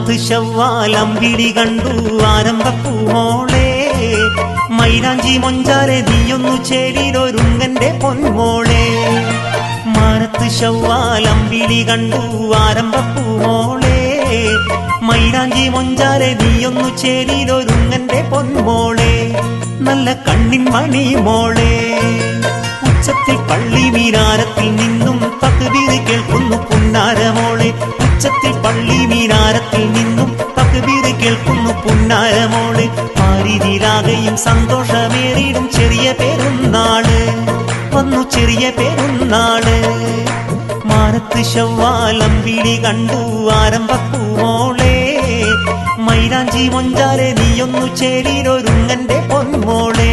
മാനത്ത് ശവ്വാലമ്പിളി കണ്ടു ആരംഭപ്പൂമോളെ, മൈലാഞ്ചി മൊഞ്ചാലെ നീയൊന്നു ചേരിലൊരുങ്ങന്റെ പൊന്മോളെ. മാനത്ത് ശവ്വാലമ്പിളി കണ്ടു ആരംഭപ്പൂമോളെ, മൈലാഞ്ചി മൊഞ്ചാലെ നീയൊന്നു ചേരിലൊരുങ്ങന്റെ പൊന്മോളെ. നല്ല കണ്ണിൻ മണി മോളെ, ഉച്ചത്തിൽ പള്ളി മീനാരത്തിൽ നിന്നും തക്ബീർ കേൾക്കുന്നു പുന്നാരമോളെ. ഉച്ചത്തിൽ പള്ളി മീനാരത്തിൽ നിന്നും തക്ബീർ കേൾക്കുന്നു പുന്നാരമോളെ. പാരിതിലാകെയും സന്തോഷമേറിടും ചെറിയ പെരുന്നാള് വന്നു, ചെറിയ പെരുന്നാള്. മാനത്ത് ശവ്വാലമ്പിളി കണ്ടു ആരംഭപ്പൂമോളെ, മൈലാഞ്ചി മൊഞ്ചാലെ നീയൊന്നു ചേരിലൊരുങ്ങന്റെ പൊന്മോളെ.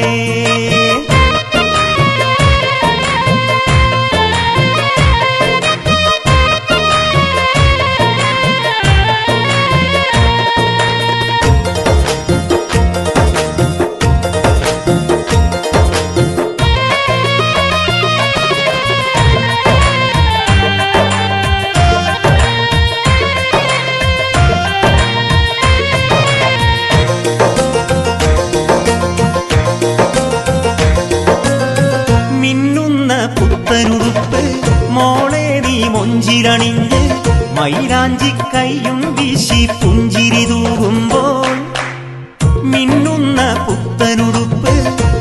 പുത്തനുടുപ്പ് മോളെ നീ മൊഞ്ചിരണിഞ്ഞ്, മൈലാഞ്ചി കൈയും വീശി പുഞ്ചിരി തൂകുമ്പോൾ. മിന്നുന്ന പുത്തനുടുപ്പ്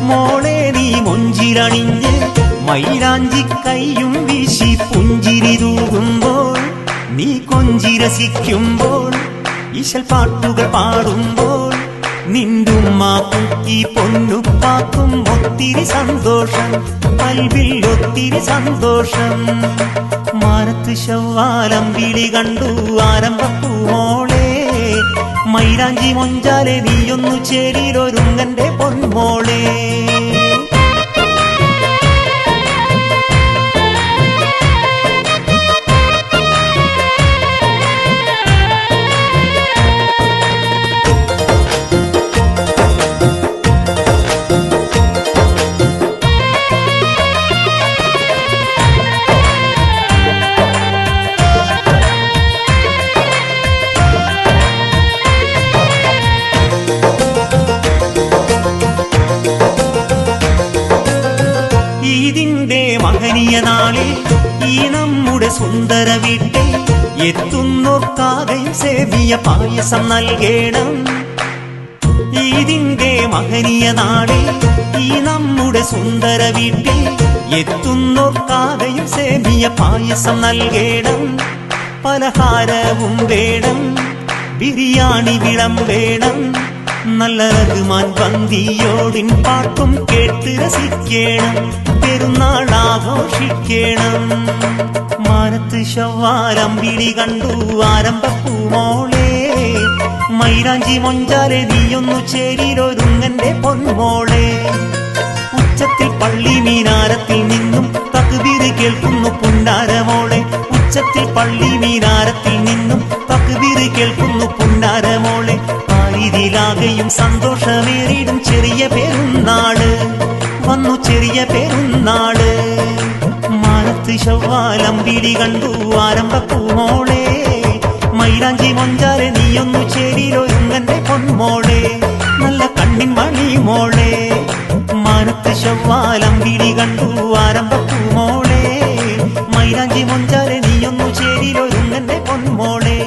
മോളെ നീ മൊഞ്ചിരണിഞ്ഞ്, മൈലാഞ്ചി കൈയും വീശി പുഞ്ചിരി തൂകുമ്പോൾ. നീ കൊഞ്ചിരസിക്കുമ്പോൾ ഈശൽ പാട്ടുകൾ പാടുമ്പോൾ, നിന്റുമ്മാക്കും ഈ പൊന്നുപ്പാക്കും ഒത്തിരി സന്തോഷം, കൽവിൽ ഒത്തിരി സന്തോഷം. മാനത്ത് ശവ്വാലമ്പിളി കണ്ടു ആരംഭപ്പൂമോളെ, മൈലാഞ്ചി മൊഞ്ചാലെ നീയൊന്നു ചേരിലൊരുങ്ങന്റെ പൊന്മോളെ. ഈദിന്റെ മഹനീയ നാളിൽ ഈ നമ്മുടെ സുന്ദര വീട്ടിൽ എത്തുന്നോർക്കാകെയും സേവിയ പായസം നൽകണം. ഈദിന്റെ മഹനീയ നാളിൽ ഈ നമ്മുടെ സുന്ദര വീട്ടിൽ എത്തുന്നോർക്കാകെയും സേവിയ പായസം നൽകണം. പലഹാരവും വേണം, ബിരിയാണി വിളമ്പേണം, നല്ല റഹ്മാൻ പന്തിയോടിൻ പാട്ടും കേട്ട് രസിക്കണം, പെരുന്നാൾ ആഘോഷിക്കണം. മാനത്ത് ശവ്വാലമ്പിളി കണ്ടു ആരംഭപ്പൂമോളെ, മൈലാഞ്ചി മൊഞ്ചാലെ നീയൊന്നു ചേരിലൊരുങ്ങന്റെ പൊന്മോളെ. ഉച്ചത്തിൽ പള്ളി മീനാരത്തിൽ നിന്നും തക്ബീർ കേൾക്കുന്നു പുന്നാരമോളെ. ഉച്ചത്തിൽ പള്ളി മീനാരത്തിൽ നിന്നും തക്ബീർ കേൾക്കുന്നു പുന്നാരമോളെ. ഇതിലാകെയും സന്തോഷമേറിടും ചെറിയ പെരുന്നാള് വന്നു, ചെറിയ പെരുന്നാള്. മാനത്ത് ശവ്വാലമ്പിളി കണ്ടു ആരംഭപ്പൂമോളെ, മൈലാഞ്ചി മൊഞ്ചാലെ നീയൊന്നു ചേരിലൊരുങ്ങന്റെ പൊന്മോളെ. നല്ല കണ്ണിൻ മണി മോളെ, മാനത്ത് ശവ്വാലമ്പിളി കണ്ടു ആരംഭപ്പൂമോളെ, മൈലാഞ്ചി മൊഞ്ചാലെ നീയൊന്നു ചേരിലൊരുങ്ങന്റെ പൊന്മോളെ.